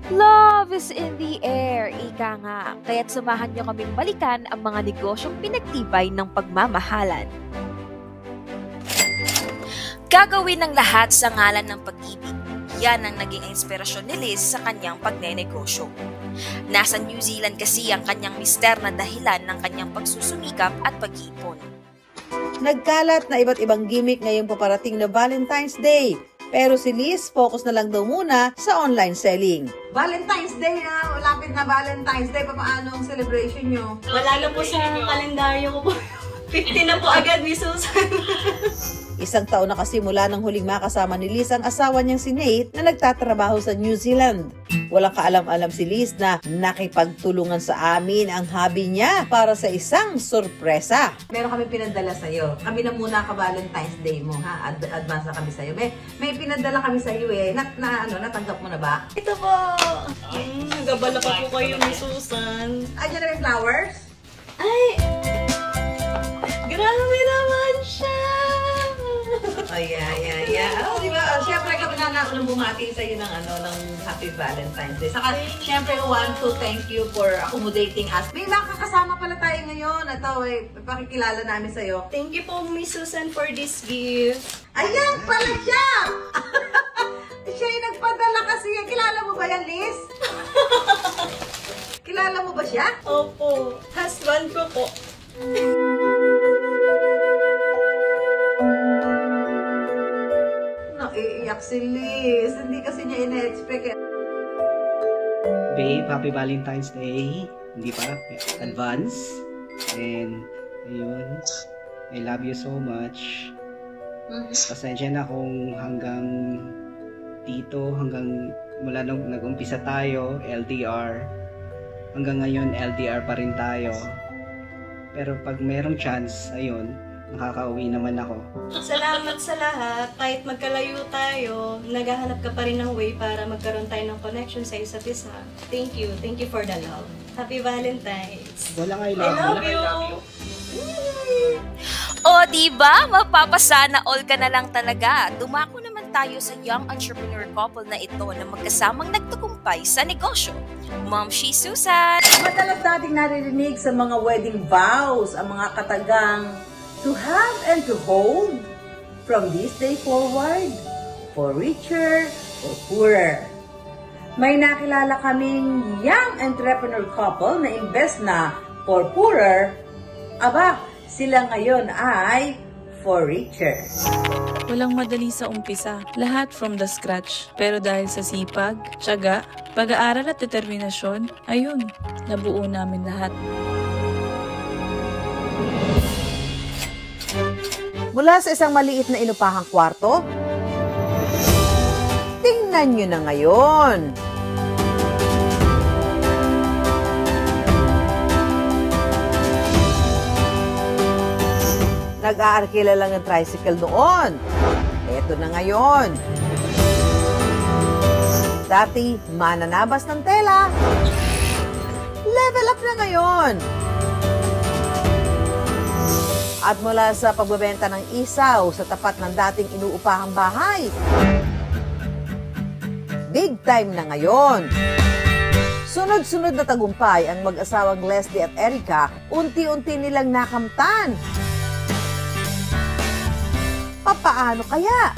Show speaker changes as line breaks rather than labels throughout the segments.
Love is in the air, ika nga. Kaya't samahan niyo kaming balikan ang mga negosyong pinagtibay ng pagmamahalan. Gagawin ng lahat sa ngalan ng pag-ibig. Yan ang naging inspirasyon ni Liz sa kanyang pagnenegosyo. Nasa New Zealand kasi ang kanyang mister na dahilan ng kanyang pagsusumikap at pag-iipon.
Nagkalat na iba't ibang gimmick ngayong paparating na Valentine's Day. Pero si Liz, focus na lang daw muna sa online selling.
Valentine's Day na, malapit na Valentine's Day. Paano ang celebration nyo?
Wala na po sa kalendaryo ko po. 50 na po agad, Miss Susan.
Isang taon na kasi mula nang huling makasama ni Liz ang asawa niyang si Nate na nagtatrabaho sa New Zealand. Walang kaalam-alam si Liz na nakipagtulungan sa amin ang hobby niya para sa isang sorpresa.
Meron kami pinadala sa'yo. Kami na muna ka Valentine's Day mo, ha? Advance na kami sa'yo. May pinadala kami sa'yo eh. Natanggap mo na ba?
Ito po. Nagabala pa po kayo, Miss Susan.
Ayan na yung flowers?
Ay! Grabe naman siya!
Oh, di ba? Siyempre kami na unang bumati sa iyo ng Happy Valentine's Day. Saka siyempre want to thank you for accommodating us. May makakasama pala tayo ngayon. Ito pakikilala namin sa iyo.
Thank you po, Miss Susan, for this gift.
Ayan pala siya! Siya yung nagpadala kasi. Kilala mo ba yan, Liz? Kilala mo ba siya?
Opo. Husband ko po.
Naiiyak si Liz. Hindi kasi niya ina-expect.
Babe, happy Valentine's Day. Hindi pa, advance. And, ayun, I love you so much. Pasensya na kung hanggang dito, hanggang mula nung nag-umpisa tayo, LDR. Hanggang ngayon, LDR pa rin tayo. Pero pag merong chance, ayun, nakakauwi naman ako.
Salamat sa lahat. Kahit magkalayo tayo, naghahanap ka pa rin ng way para magkaroon tayo ng connection sa isa't isa. Thank you. Thank you for the love. Happy Valentine's.
Walang I
I
love
love
you.
you.
O diba, mapapasana all ka na lang talaga. Dumako naman tayo sa young entrepreneur couple na ito na magkasamang nagtagumpay sa negosyo. Ma'am She Susan.
Madalas nating naririnig sa mga wedding vows ang mga katagang to have and to hold from this day forward, for richer or poorer. May nakilala kaming young entrepreneur couple na imbes na for poorer, aba, sila ngayon ay for richer.
Walang madali sa umpisa, lahat from the scratch. Pero dahil sa sipag, tiyaga, pag-aaral at determinasyon, ayun, nabuo namin lahat.
Mula sa isang maliit na inupahang kwarto, tingnan nyo na ngayon. Nag-aarkila lang ng tricycle noon. Eto na ngayon. Dati, mananabas ng tela. Level up na ngayon. At mula sa pagbebenta ng isaw sa tapat ng dating inuupahang bahay, big time na ngayon. Sunod-sunod na tagumpay ang mag-asawang Leslie at Erica, unti-unti nilang nakamtan. Papaano kaya?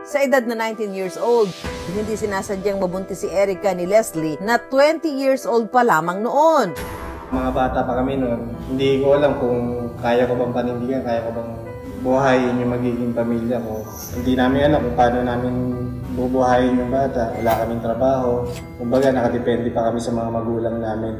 Sa edad na 19 years old, hindi sinasadyang mabuntis si Erica ni Leslie na 20 years old pa lamang noon.
Mga bata pa kami noon, hindi ko alam kung kaya ko bang panindigan, kaya ko bang buhayin yung magiging pamilya ko. Hindi namin alam kung paano namin bubuhayin yung bata. Wala kaming trabaho. Kumbaga, nakadepende pa kami sa mga magulang namin.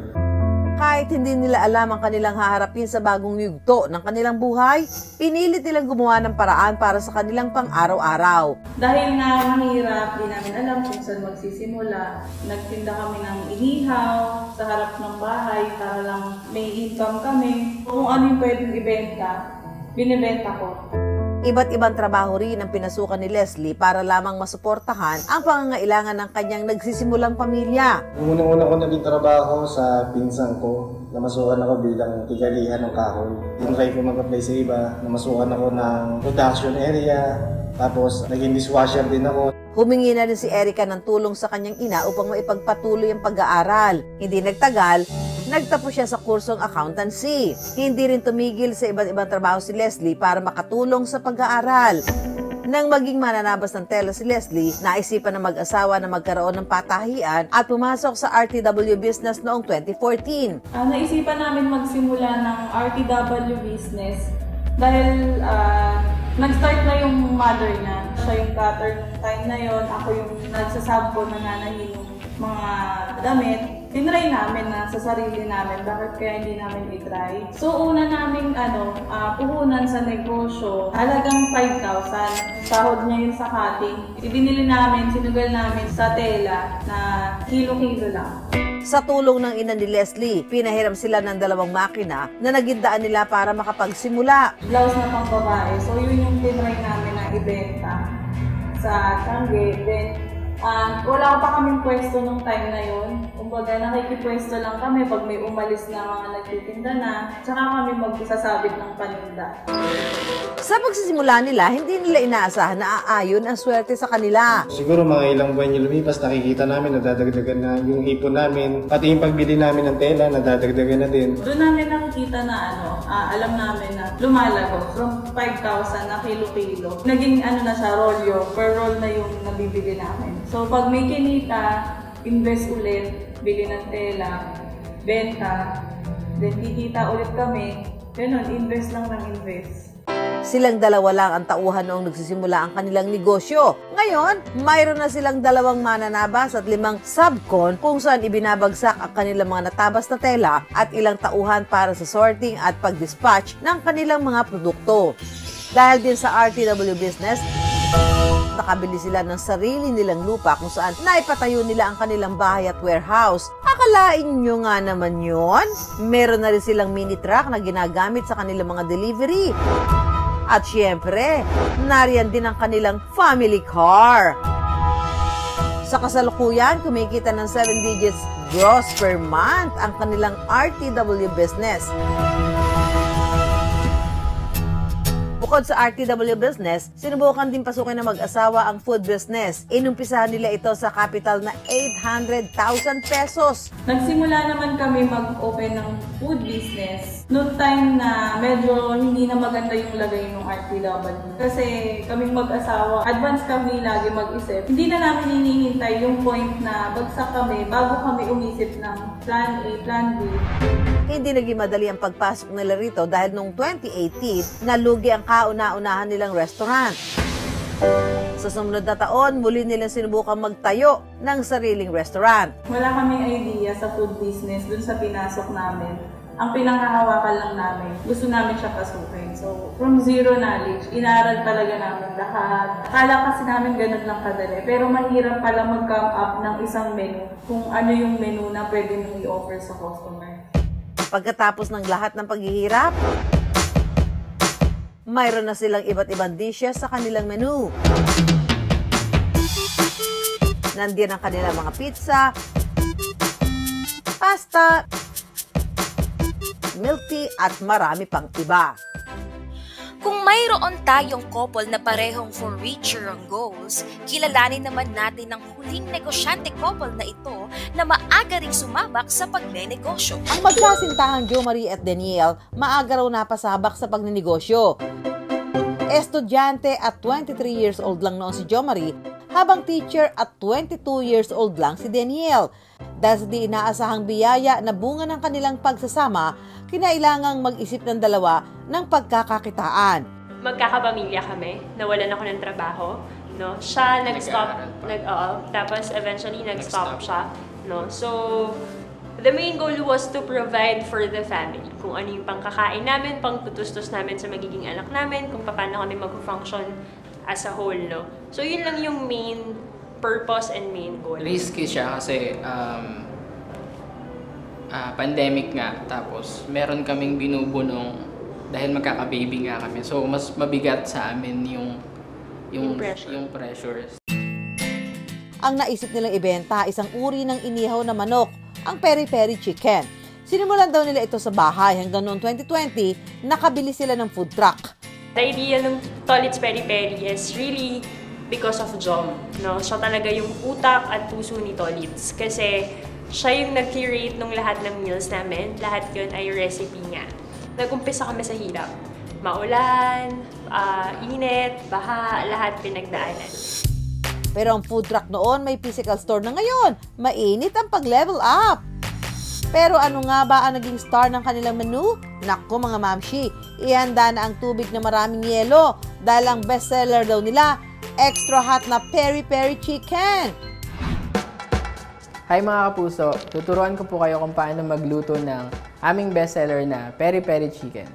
Kahit hindi nila alam ang kanilang haharapin sa bagong yugto ng kanilang buhay, pinilit nilang gumawa ng paraan para sa kanilang pang-araw-araw.
Dahil nga mahirap, di namin alam kung saan magsisimula. Nagtinda kami ng inihaw sa harap ng bahay para lang may income kami. Kung ano yung pwedeng ibenta, binibenta ko.
Iba't ibang trabaho rin ang pinasukan ni Leslie para lamang masuportahan ang pangangailangan ng kanyang nagsisimulang pamilya.
Unang-una ko naging trabaho sa pinsan ko, namasukan ako bilang tigalihan ng kahoy. Tinry ko mag-apply sa iba, namasukan ako ng production area, Tapos naging dishwasher din ako.
Humingi na rin si Erica ng tulong sa kanyang ina upang maipagpatuloy ang pag-aaral. Hindi nagtagal, nagtapos siya sa kursong accountancy. Hindi rin tumigil sa iba't ibang trabaho si Leslie para makatulong sa pag-aaral. Nang maging mananabas ng tela si Leslie, naisipan ng mag-asawa na magkaroon ng patahian at pumasok sa RTW business noong 2014.
Naisipan namin magsimula ng RTW business dahil nag-start na yung mother niya. Siya yung cutter ng time na yon. Ako yung nagsasabko na nanahin ng mga damit. Tinry namin na sa sarili namin. Bakit kaya hindi namin i-try? So, una namin puhunan sa negosyo. Halagang 5,000. Sahod niya yun sa cutting. Ibinili namin, sinugal namin sa tela na kilo-kilo lang.
Sa tulong ng ina ni Leslie, pinahiram sila ng 2 makina na nagindaan nila para makapagsimula.
Blouse na pang babae. So, yun yung tinry namin na ibenta sa Tangge. Then, wala pa kaming pwesto nung time na yun. Kumbaga, nakikipwesto lang kami pag may umalis na mga nagtitinda na. Tsaka kami magsasabit ng paninda.
Sa pagsisimula nila, hindi nila inaasahan na aayon ang swerte sa kanila.
Siguro mga ilang buwan yung lumipas, nakikita namin nadadagdagan na yung ipon namin. Pati yung pagbili namin ng tela, nadadagdagan na din.
Doon namin nakikita na alam namin na lumalago from 5,000 na kilo-kilo. Naging na siya, rolyo. Per roll na yung nabibili namin. So pag may kinita, invest ulit, bili ng tela, benta, then kikita ulit kami. Ganun, invest lang ng invest.
Silang dalawa lang ang tauhan noong nagsisimula ang kanilang negosyo. Ngayon, mayroon na silang 2 mananabas at 5 subcon kung saan ibinabagsak ang kanilang mga natabas na tela at ilang tauhan para sa sorting at pag-dispatch ng kanilang mga produkto. Dahil din sa RTW business, nakabili sila ng sarili nilang lupa kung saan naipatayo nila ang kanilang bahay at warehouse. Akalain nyo nga naman yun? Meron na rin silang mini truck na ginagamit sa kanilang mga delivery. At syempre, nariyan din ang kanilang family car. Sa kasalukuyan, kumikita ng 7 digits gross per month ang kanilang RTW business. Bukod sa RTW business, sinubukan din pasukin ng mag-asawa ang food business. Inumpisahan nila ito sa capital na 800,000 pesos.
Nagsimula naman kami mag-open ng food business noong time na medyo hindi na maganda yung lagay ng RTW. Kasi kaming mag-asawa, advance kami lagi mag-isip. Hindi na namin hinihintay yung point na bagsak kami bago kami umisip ng plan A, plan B.
Hindi naging madali ang pagpasok nila rito dahil noong 2018, nalugi ang kauna-unahan nilang restaurant. Sa sumunod na taon, muli nilang sinubukang magtayo ng sariling restaurant.
Wala kaming idea sa food business dun sa pinasok namin. Ang pinanghahawakan lang namin, gusto namin siya pasukin. So, from zero knowledge, inaral talaga namin lahat. Akala kasi namin ganun lang kadali. Pero mahirap pala mag-come up ng isang menu kung ano yung menu na pwede mong i-offer sa customer.
Pagkatapos ng lahat ng paghihirap, mayroon na silang iba't ibang dishes sa kanilang menu. Nandiyan ang kanilang mga pizza, pasta, milk tea at marami pang iba.
Kung mayroon tayong couple na parehong for richer ang goals, kilalanin naman natin ang huling negosyante couple na ito na maaga ring sumabak sa pagnenegosyo.
Ang magkasintahang Jo Marie at Daniel, maaga raw napasabak sa pagnenegosyo. Estudyante at 23 years old lang noon si Jo Marie, habang teacher at 22 years old lang si Daniel. Dahil sa di inaasahang biyaya na bunga ng kanilang pagsasama, kinailangang mag-isip ng dalawa ng pagkakakitaan.
Magkakapamilya kami, nawalan ako ng trabaho, no? Siya tapos eventually nag-stop siya, no? So, the main goal was to provide for the family. Kung ano yung pangkakain namin, pangtutustos namin sa magiging anak namin, kung paano kami mag-function as a whole, no? So, yun lang yung main purpose and main goal.
Risky siya kasi pandemic nga, tapos meron kaming binubunong dahil magkaka-baby nga kami. So, mas mabigat sa amin yung pressures.
Ang naisip nilang ibenta, isang uri ng inihaw na manok, ang peri-peri chicken. Sinimulan daw nila ito sa bahay hanggang noong 2020, nakabili sila ng food truck.
The idea ng Tolits Peri Peri is really because of Jom, no? Siya talaga yung utak at puso ni Tolits. Kasi siya yung nag-curate ng lahat ng meals namin. Lahat yun ay recipe niya. Nag-umpisa kami sa hirap. Maulan, init, baha, lahat pinagdaanan.
Pero ang food truck noon may physical store na ngayon. Mainit ang pag-level up. Pero ano nga ba ang naging star ng kanilang menu? Naku mga mamshi, ihanda na ang tubig na maraming yelo dahil ang bestseller daw nila, extra hot na peri-peri chicken.
Hi mga kapuso, tuturuan ko po kayo kung paano magluto ng aming bestseller na peri-peri chicken.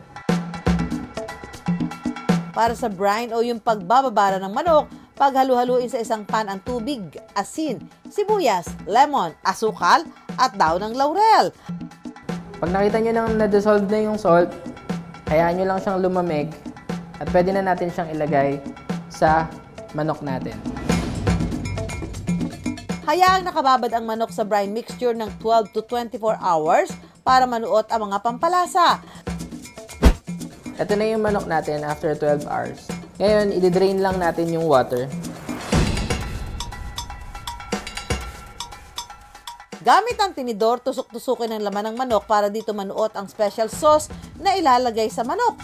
Para sa brine o yung pagbababara ng manok, paghalu-haluin sa isang pan ang tubig, asin, sibuyas, lemon, asukal, at daw ng laurel.
Pag nakita nyo nang na-dissolve na yung salt, hayaan nyo lang siyang lumamig at pwede na natin siyang ilagay sa manok natin.
Hayaang nakababad ang manok sa brine mixture ng 12 to 24 hours para manuot ang mga pampalasa.
Ito na yung manok natin after 12 hours. Ngayon, i-drain lang natin yung water.
Gamit ang tinidor, tusok-tusukin ang laman ng manok para dito manuot ang special sauce na ilalagay sa manok.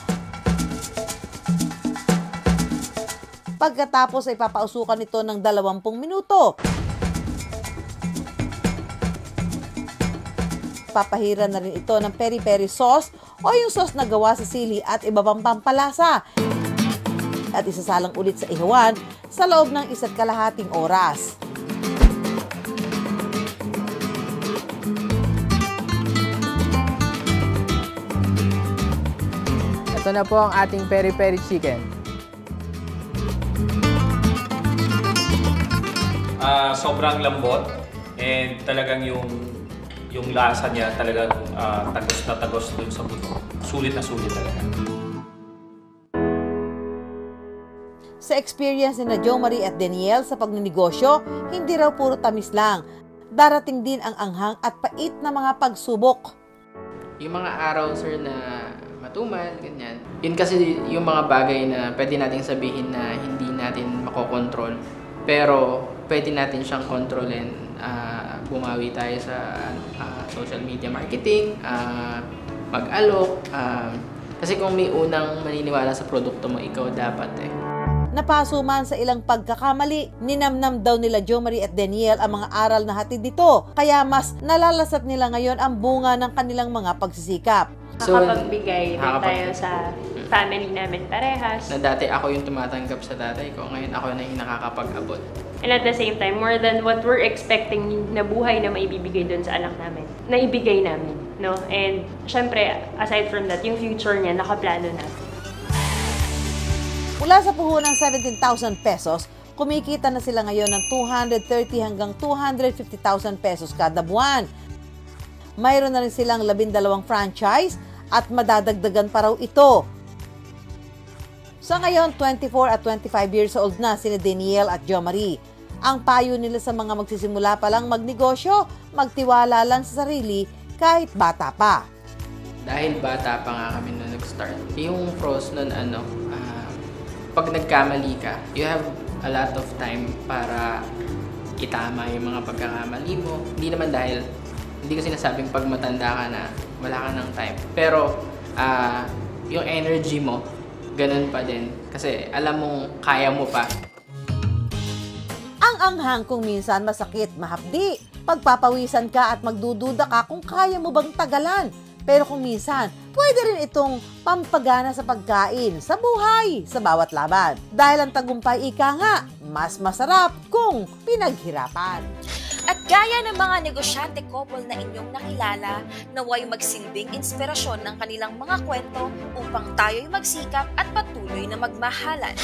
Pagkatapos ay papausukan ito ng 20 minuto. Papahiran na rin ito ng peri-peri sauce o yung sauce na gawa sa sili at iba pang pampalasa. At isasalang ulit sa ihawan sa loob ng 1.5 oras.
Ito na po ang ating peri-peri chicken.
Sobrang lambot and talagang yung lasa niya talagang tagos na tagos dun sa buto. Sulit na sulit talaga.
Sa experience ni Jo Marie at Daniel sa pagninegosyo, hindi raw puro tamis lang. Darating din ang anghang at pait na mga pagsubok.
Yung mga araw, sir, na matumal, ganyan. Yun kasi yung mga bagay na pwede nating sabihin na hindi natin makokontrol. Pero pwede natin siyang kontrolin. Bumawi tayo sa social media marketing, mag-alok. Kasi kung may unang maniniwala sa produkto mo, ikaw dapat
Napaso man sa ilang pagkakamali, ninamnam daw nila Jo Marie at Daniel ang mga aral na hatid dito. Kaya mas nalalasat nila ngayon ang bunga ng kanilang mga pagsisikap.
Nakapagbigay din tayo sa family namin parehas.
Na dati ako yung tumatanggap sa tatay ko, ngayon ako na yung nakakapag-abot.
And at the same time, more than what we're expecting na buhay na maibibigay dun sa anak namin, naibigay namin, no? And syempre, aside from that, yung future niya, nakaplano na.
Mula sa puhunang 17,000 pesos, kumikita na sila ngayon ng 230 hanggang 250,000 pesos kada buwan. Mayroon na rin silang 12 franchise at madadagdagan pa raw ito. Sa ngayon, 24 at 25 years old na sina Daniel at Jo Marie. Ang payo nila sa mga magsisimula pa lang magnegosyo, magtiwala lang sa sarili kahit bata pa.
Dahil bata pa nga kami nung nag-start, yung pros nun pag nagkamali ka, you have a lot of time para itama yung mga pagkakamali mo. Hindi naman dahil, hindi ko sinasabing pag matanda ka na, wala ka ng time. Pero, yung energy mo, ganun pa din. Kasi alam mong kaya mo pa.
Ang anghang kung minsan masakit, mahapdi. Pagpapawisan ka at magdududa ka kung kaya mo bang tagalan. Pero kung minsan, pwede rin itong pampagana sa pagkain, sa buhay, sa bawat laban. Dahil ang tagumpay ika nga, mas masarap kung pinaghirapan.
At gaya ng mga negosyante couple na inyong nakilala, naway magsilbing inspirasyon ng kanilang mga kwento upang tayo'y magsikap at patuloy na magmahalan.